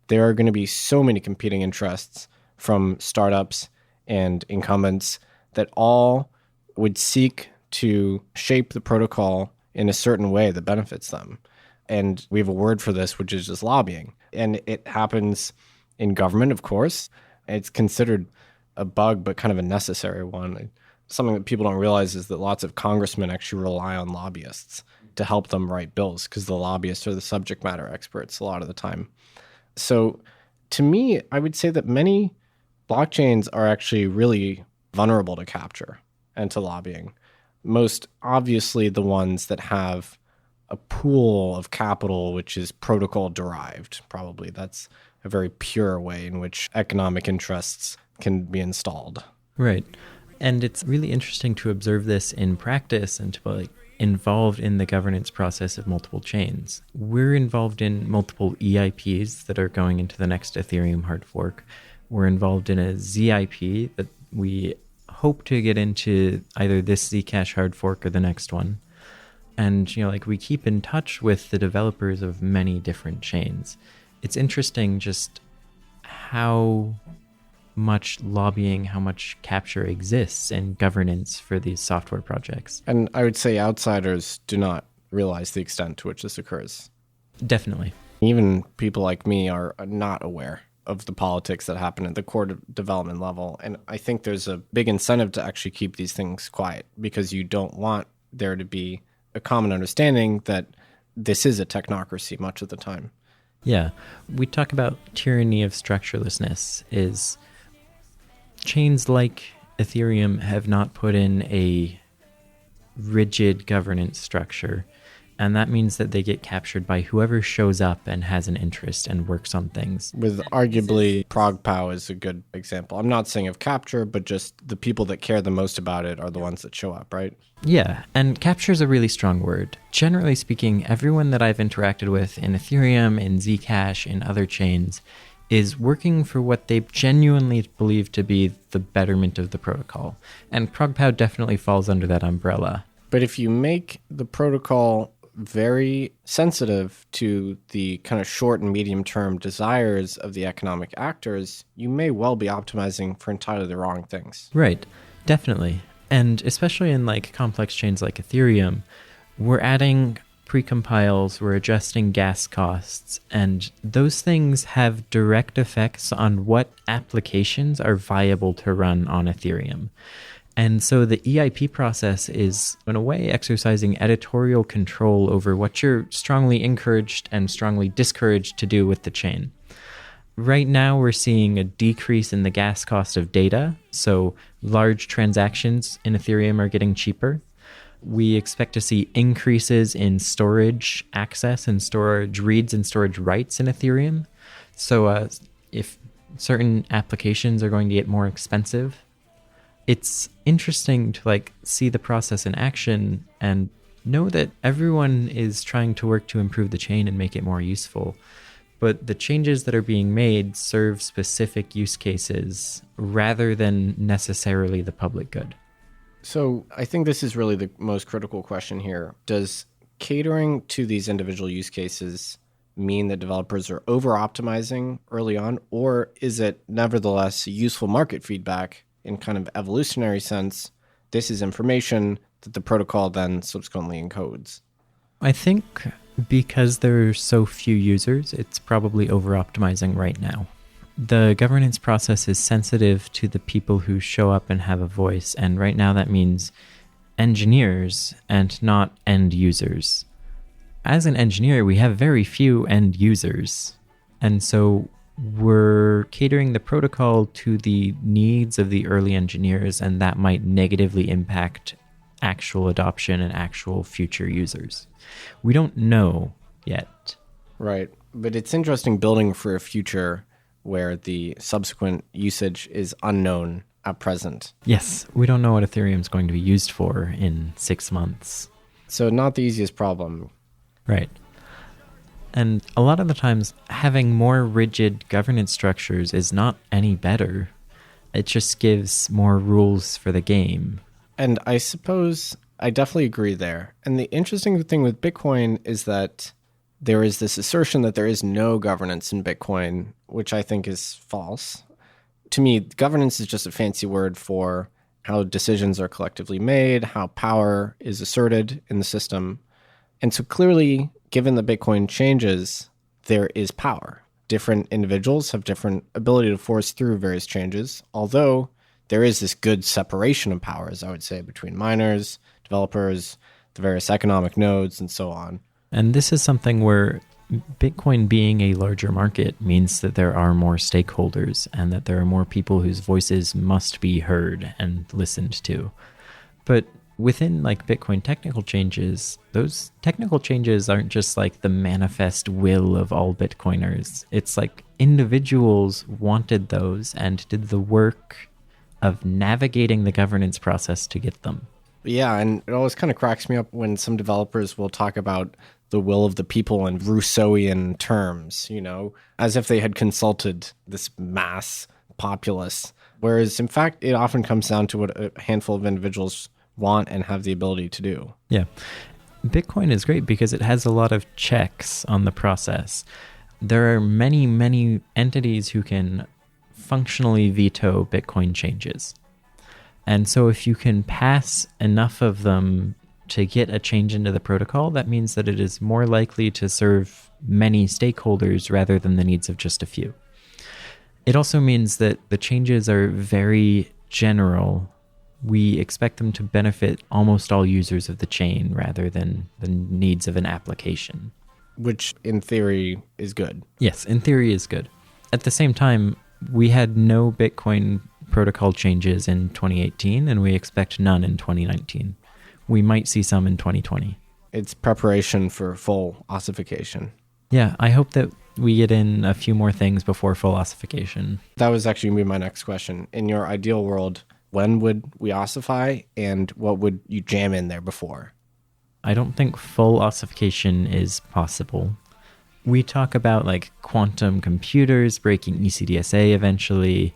there are going to be so many competing interests from startups and incumbents that all would seek to shape the protocol in a certain way that benefits them. And we have a word for this, which is just lobbying. And it happens in government, of course. It's considered a bug, but kind of a necessary one. Something that people don't realize is that lots of congressmen actually rely on lobbyists to help them write bills because the lobbyists are the subject matter experts a lot of the time. So to me, I would say that many blockchains are actually really vulnerable to capture and to lobbying. Most obviously the ones that have a pool of capital which is protocol derived, probably. That's a very pure way in which economic interests can be installed. Right. And it's really interesting to observe this in practice and to be involved in the governance process of multiple chains. We're involved in multiple EIPs that are going into the next Ethereum hard fork. We're involved in a ZIP that we hope to get into either this Zcash hard fork or the next one. And, we keep in touch with the developers of many different chains. It's interesting just how much lobbying, how much capture exists in governance for these software projects. And I would say outsiders do not realize the extent to which this occurs. Definitely. Even people like me are not aware of the politics that happen at the core development level. And I think there's a big incentive to actually keep these things quiet because you don't want there to be a common understanding that this is a technocracy much of the time. Yeah. We talk about tyranny of structurelessness is chains like Ethereum have not put in a rigid governance structure. And that means that they get captured by whoever shows up and has an interest and works on things. With arguably ProgPow is a good example. I'm not saying of capture, but just the people that care the most about it are the ones that show up, right? Yeah, and capture is a really strong word. Generally speaking, everyone that I've interacted with in Ethereum, in Zcash, in other chains, is working for what they genuinely believe to be the betterment of the protocol. And ProgPow definitely falls under that umbrella. But if you make the protocol very sensitive to the kind of short and medium term desires of the economic actors, you may well be optimizing for entirely the wrong things. Right, definitely. And especially in complex chains like Ethereum, we're adding precompiles, we're adjusting gas costs, and those things have direct effects on what applications are viable to run on Ethereum. And so the EIP process is, in a way, exercising editorial control over what you're strongly encouraged and strongly discouraged to do with the chain. Right now, we're seeing a decrease in the gas cost of data, so large transactions in Ethereum are getting cheaper. We expect to see increases in storage access and storage reads and storage writes in Ethereum. So if certain applications are going to get more expensive, it's interesting to see the process in action and know that everyone is trying to work to improve the chain and make it more useful. but the changes that are being made serve specific use cases rather than necessarily the public good. So I think this is really the most critical question here. Does catering to these individual use cases mean that developers are over-optimizing early on, or is it nevertheless useful market feedback in kind of evolutionary sense? This is information that the protocol then subsequently encodes. I think because there are so few users, it's probably over-optimizing right now. The governance process is sensitive to the people who show up and have a voice, and right now that means engineers and not end users. As an engineer, we have very few end users, and so we're catering the protocol to the needs of the early engineers, and that might negatively impact actual adoption and actual future users. We don't know yet. Right. But it's interesting building for a future where the subsequent usage is unknown at present. Yes, we don't know what Ethereum is going to be used for in 6 months. So not the easiest problem. Right. And a lot of the times, having more rigid governance structures is not any better. It just gives more rules for the game. And I suppose I definitely agree there. And the interesting thing with Bitcoin is that there is this assertion that there is no governance in Bitcoin, which I think is false. To me, governance is just a fancy word for how decisions are collectively made, how power is asserted in the system. And so clearly, given the Bitcoin changes, there is power. Different individuals have different ability to force through various changes, although there is this good separation of powers, I would say, between miners, developers, the various economic nodes, and so on. And this is something where Bitcoin being a larger market means that there are more stakeholders and that there are more people whose voices must be heard and listened to. But within like Bitcoin technical changes, those technical changes aren't just like the manifest will of all Bitcoiners. It's like individuals wanted those and did the work of navigating the governance process to get them. Yeah, and it always kind of cracks me up when some developers will talk about the will of the people in Rousseauian terms, you know, as if they had consulted this mass populace. Whereas, in fact, it often comes down to what a handful of individuals want and have the ability to do. Yeah. Bitcoin is great because it has a lot of checks on the process. There are many, many entities who can functionally veto Bitcoin changes. And so if you can pass enough of them to get a change into the protocol, that means that it is more likely to serve many stakeholders rather than the needs of just a few. It also means that the changes are very general. We expect them to benefit almost all users of the chain rather than the needs of an application. Which, in theory, is good. Yes, in theory is good. At the same time, we had no Bitcoin protocol changes in 2018, and we expect none in 2019. We might see some in 2020. It's preparation for full ossification. Yeah, I hope that we get in a few more things before full ossification. That was actually going to be my next question. In your ideal world, when would we ossify, and what would you jam in there before? I don't think full ossification is possible. We talk about like quantum computers breaking ECDSA eventually.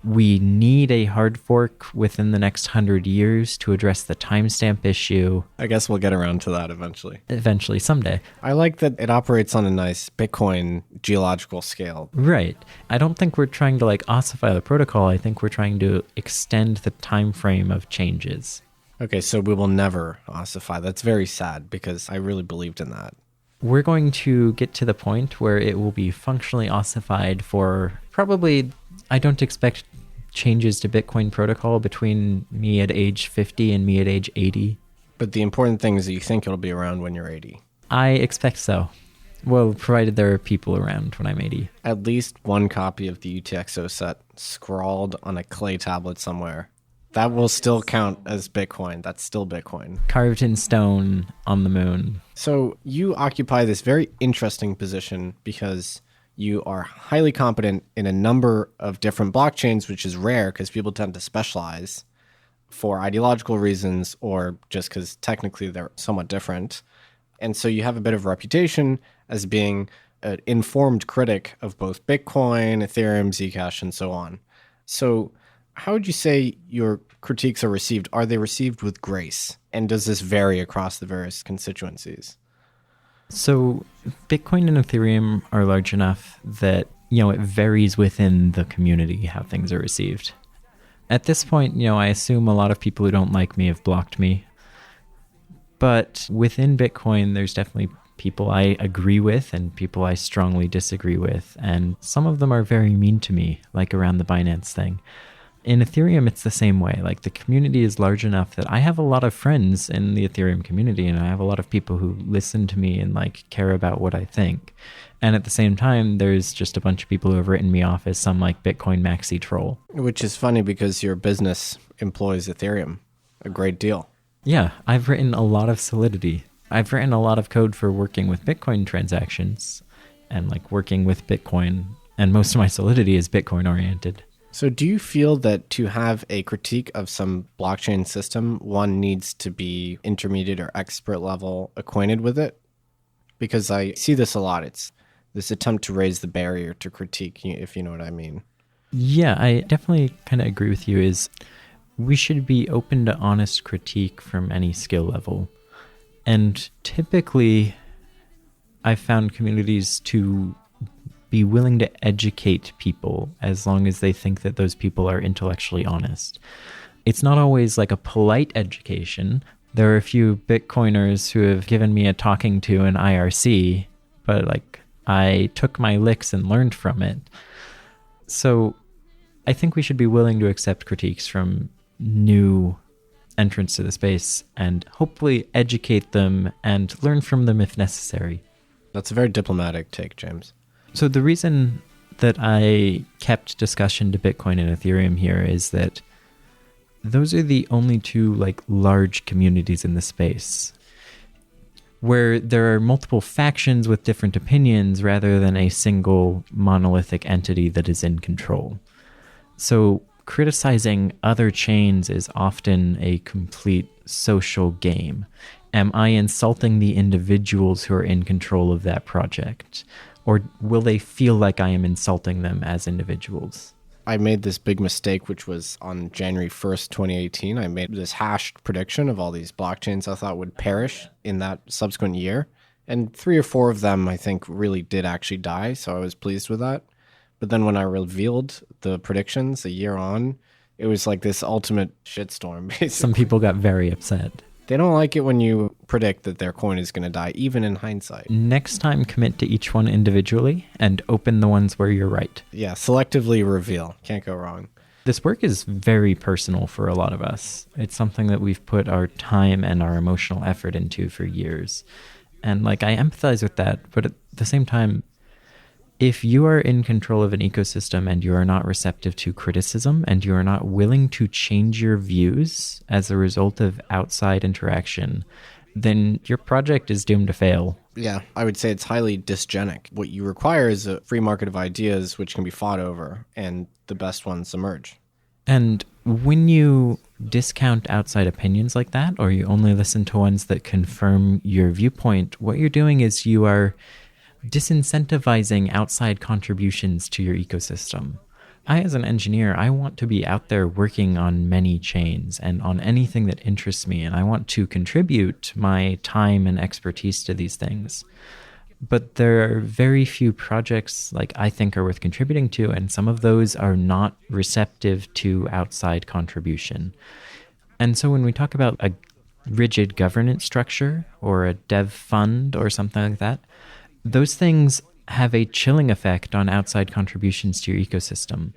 We need a hard fork within the next 100 years to address the timestamp issue. I guess we'll get around to that eventually. Eventually, someday. I like that it operates on a nice Bitcoin geological scale. Right. I don't think we're trying to like ossify the protocol. I think we're trying to extend the time frame of changes. Okay, so we will never ossify. That's very sad because I really believed in that. We're going to get to the point where it will be functionally ossified for probably, I don't expect changes to Bitcoin protocol between me at age 50 and me at age 80. But the important thing is that you think it'll be around when you're 80. I expect so. Well, provided there are people around when I'm 80. At least one copy of the UTXO set scrawled on a clay tablet somewhere. That will still count as Bitcoin. That's still Bitcoin. Carved in stone on the moon. So you occupy this very interesting position because you are highly competent in a number of different blockchains, which is rare because people tend to specialize for ideological reasons or just because technically they're somewhat different. And so you have a bit of a reputation as being an informed critic of both Bitcoin, Ethereum, Zcash, and so on. So how would you say your critiques are received? Are they received with grace? And does this vary across the various constituencies? So Bitcoin and Ethereum are large enough that, it varies within the community how things are received. At this point, I assume a lot of people who don't like me have blocked me. But within Bitcoin, there's definitely people I agree with and people I strongly disagree with. And some of them are very mean to me, like around the Binance thing. In Ethereum, it's the same way. Like, the community is large enough that I have a lot of friends in the Ethereum community, and I have a lot of people who listen to me and care about what I think. And at the same time, there's just a bunch of people who have written me off as some Bitcoin maxi troll. Which is funny because your business employs Ethereum a great deal. Yeah, I've written a lot of Solidity. I've written a lot of code for working with Bitcoin transactions and working with Bitcoin, and most of my Solidity is Bitcoin oriented. So do you feel that to have a critique of some blockchain system, one needs to be intermediate or expert level acquainted with it? Because I see this a lot. It's this attempt to raise the barrier to critique, if you know what I mean. Yeah, I definitely kind of agree with you. We should be open to honest critique from any skill level. And typically, I've found communities to be willing to educate people as long as they think that those people are intellectually honest. It's not always a polite education. There are a few Bitcoiners who have given me a talking to in IRC, but I took my licks and learned from it. So I think we should be willing to accept critiques from new entrants to the space and hopefully educate them and learn from them if necessary. That's a very diplomatic take, James. So the reason that I kept discussion to Bitcoin and Ethereum here is that those are the only two large communities in the space where there are multiple factions with different opinions rather than a single monolithic entity that is in control. So criticizing other chains is often a complete social game. Am I insulting the individuals who are in control of that project? Or will they feel like I am insulting them as individuals? I made this big mistake, which was on January 1st, 2018. I made this hashed prediction of all these blockchains I thought would perish in that subsequent year. And 3 or 4 of them, I think, really did actually die. So I was pleased with that. But then when I revealed the predictions a year on, it was this ultimate shitstorm, basically. Some people got very upset. They don't like it when you predict that their coin is going to die, even in hindsight. Next time, commit to each one individually and open the ones where you're right. Yeah, selectively reveal. Can't go wrong. This work is very personal for a lot of us. It's something that we've put our time and our emotional effort into for years. And I empathize with that, but at the same time, if you are in control of an ecosystem and you are not receptive to criticism and you are not willing to change your views as a result of outside interaction, then your project is doomed to fail. Yeah, I would say it's highly dysgenic. What you require is a free market of ideas which can be fought over, and the best ones emerge. And when you discount outside opinions like that, or you only listen to ones that confirm your viewpoint, what you're doing is you are disincentivizing outside contributions to your ecosystem. As an engineer, I want to be out there working on many chains and on anything that interests me, and I want to contribute my time and expertise to these things. But there are very few projects I think are worth contributing to, and some of those are not receptive to outside contribution. And so when we talk about a rigid governance structure or a dev fund or something like that, those things have a chilling effect on outside contributions to your ecosystem.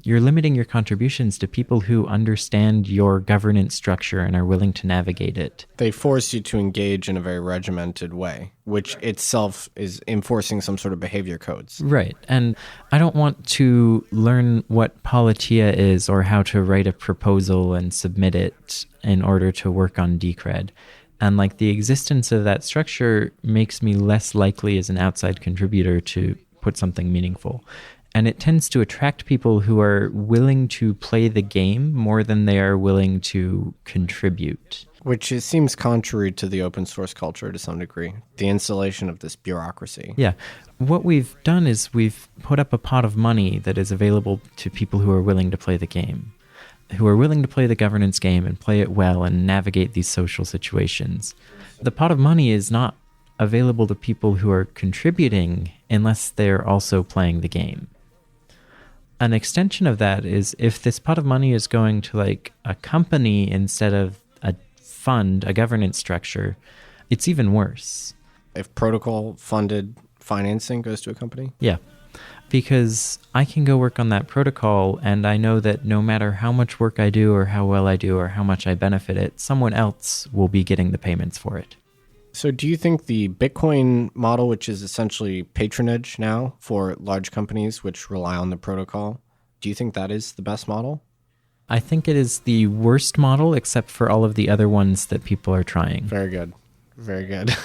You're limiting your contributions to people who understand your governance structure and are willing to navigate it. They force you to engage in a very regimented way, which itself is enforcing some sort of behavior codes. Right. And I don't want to learn what Politia is or how to write a proposal and submit it in order to work on Decred. And the existence of that structure makes me less likely as an outside contributor to put something meaningful. And it tends to attract people who are willing to play the game more than they are willing to contribute. Which seems contrary to the open source culture to some degree, the installation of this bureaucracy. Yeah. What we've done is we've put up a pot of money that is available to people who are willing to play the game, who are willing to play the governance game and play it well and navigate these social situations. The pot of money is not available to people who are contributing unless they're also playing the game. An extension of that is if this pot of money is going to like a company instead of a fund, a governance structure, it's even worse. If protocol-funded financing goes to a company? Yeah, because I can go work on that protocol and I know that no matter how much work I do or how well I do or how much I benefit it, someone else will be getting the payments for it. So do you think the Bitcoin model, which is essentially patronage now for large companies which rely on the protocol, do you think that is the best model? I think it is the worst model except for all of the other ones that people are trying. Very good. Very good.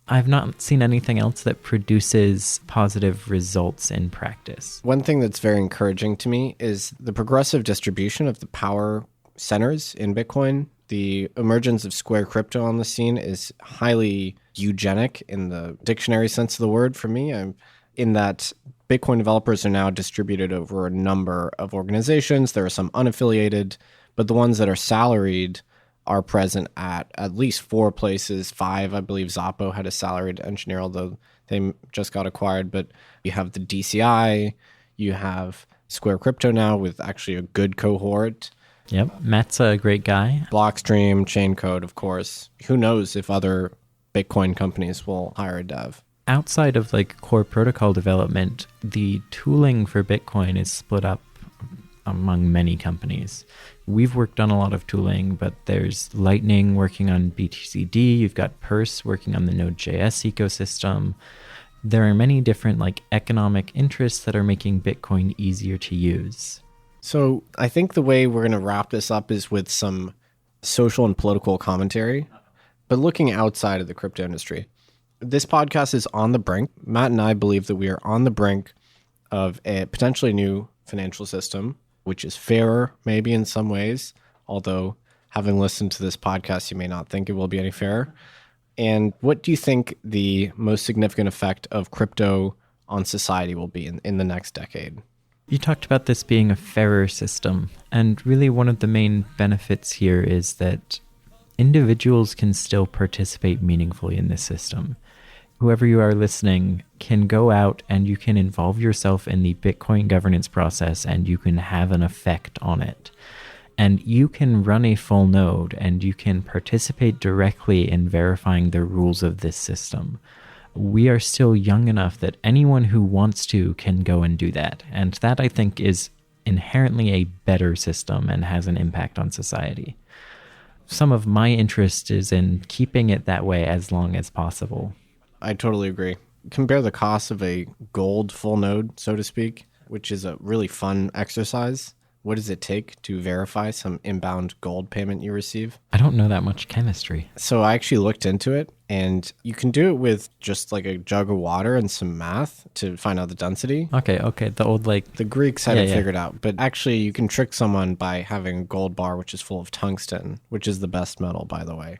I've not seen anything else that produces positive results in practice. One thing that's very encouraging to me is the progressive distribution of the power centers in Bitcoin. The emergence of Square Crypto on the scene is highly eugenic in the dictionary sense of the word for me, in that Bitcoin developers are now distributed over a number of organizations. There are some unaffiliated, but the ones that are salaried are present at least 4 places, 5. I believe Zoppo had a salaried engineer, although they just got acquired. But you have the DCI, you have Square Crypto now with actually a good cohort. Yep, Matt's a great guy. Blockstream, Chaincode, of course. Who knows if other Bitcoin companies will hire a dev? Outside of like core protocol development, the tooling for Bitcoin is split up among many companies. We've worked on a lot of tooling, but there's Lightning working on BTCD. You've got Purse working on the Node.js ecosystem. There are many different like economic interests that are making Bitcoin easier to use. So I think the way we're going to wrap this up is with some social and political commentary, but looking outside of the crypto industry. This podcast is on the brink. Matt and I believe that we are on the brink of a potentially new financial system, which is fairer maybe in some ways, although having listened to this podcast, you may not think it will be any fairer. And what do you think the most significant effect of crypto on society will be in the next decade? You talked about this being a fairer system, and really one of the main benefits here is that individuals can still participate meaningfully in this system. Whoever you are listening can go out and you can involve yourself in the Bitcoin governance process and you can have an effect on it. And you can run a full node and you can participate directly in verifying the rules of this system. We are still young enough that anyone who wants to can go and do that. And that, I think, is inherently a better system and has an impact on society. Some of my interest is in keeping it that way as long as possible. I totally agree. Compare the cost of a gold full node, so to speak, which is a really fun exercise. What does it take to verify some inbound gold payment you receive? I don't know that much chemistry. So I actually looked into it, and you can do it with just like a jug of water and some math to find out the density. Okay. The old The Greeks had it figured out. But actually, you can trick someone by having a gold bar, which is full of tungsten, which is the best metal, by the way.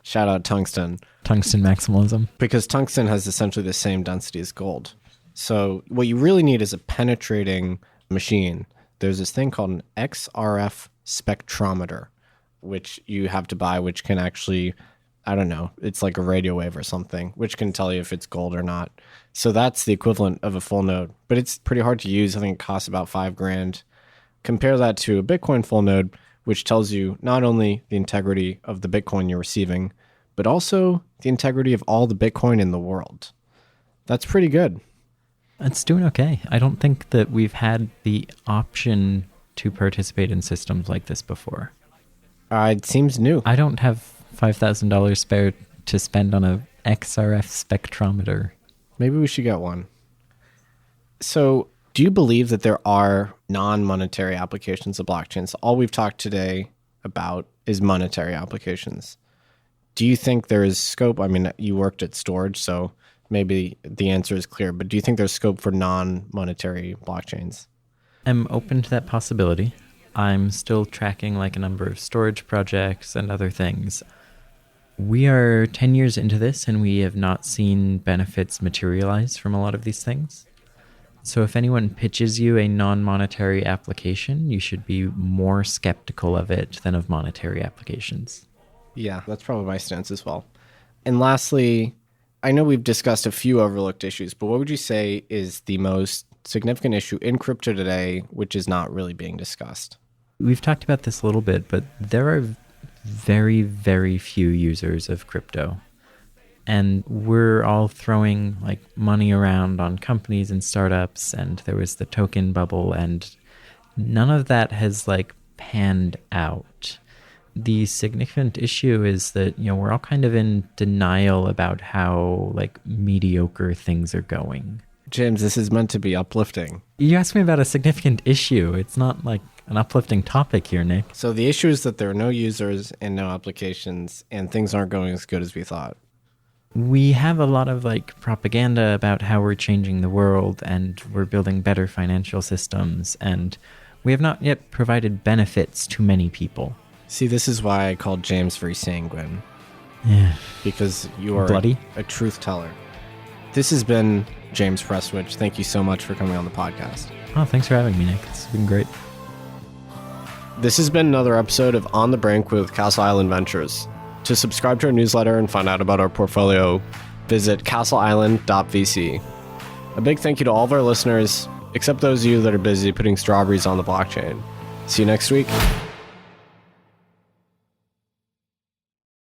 Shout out tungsten. Tungsten maximalism. Because tungsten has essentially the same density as gold. So what you really need is a penetrating machine. There's this thing called an XRF spectrometer, which you have to buy, which can actually, I don't know, it's like a radio wave or something, which can tell you if it's gold or not. So that's the equivalent of a full node, but it's pretty hard to use. I think it costs about $5,000. Compare that to a Bitcoin full node, which tells you not only the integrity of the Bitcoin you're receiving, but also the integrity of all the Bitcoin in the world. That's pretty good. It's doing okay. I don't think that we've had the option to participate in systems like this before. It seems new. I don't have $5,000 spare to spend on a XRF spectrometer. Maybe we should get one. So, do you believe that there are non-monetary applications of blockchains? All we've talked today about is monetary applications. Do you think there is scope? I mean, you worked at storage, so maybe the answer is clear, but do you think there's scope for non-monetary blockchains? I'm open to that possibility. I'm still tracking like a number of storage projects and other things. We are 10 years into this and we have not seen benefits materialize from a lot of these things. So if anyone pitches you a non-monetary application, you should be more skeptical of it than of monetary applications. Yeah, that's probably my stance as well. And lastly, I know we've discussed a few overlooked issues, but what would you say is the most significant issue in crypto today, which is not really being discussed? We've talked about this a little bit, but there are very, very few users of crypto. And we're all throwing like money around on companies and startups, and there was the token bubble, and none of that has like panned out. The significant issue is that, we're all kind of in denial about how like mediocre things are going. James, this is meant to be uplifting. You asked me about a significant issue. It's not like an uplifting topic here, Nick. So the issue is that there are no users and no applications, and things aren't going as good as we thought. We have a lot of like propaganda about how we're changing the world and we're building better financial systems, and we have not yet provided benefits to many people. See, this is why I called James very sanguine. Yeah. Because you are bloody, a truth teller. This has been James Prestwich. Thank you so much for coming on the podcast. Oh, thanks for having me, Nick. It's been great. This has been another episode of On the Brink with Castle Island Ventures. To subscribe to our newsletter and find out about our portfolio, visit castleisland.vc. A big thank you to all of our listeners, except those of you that are busy putting strawberries on the blockchain. See you next week.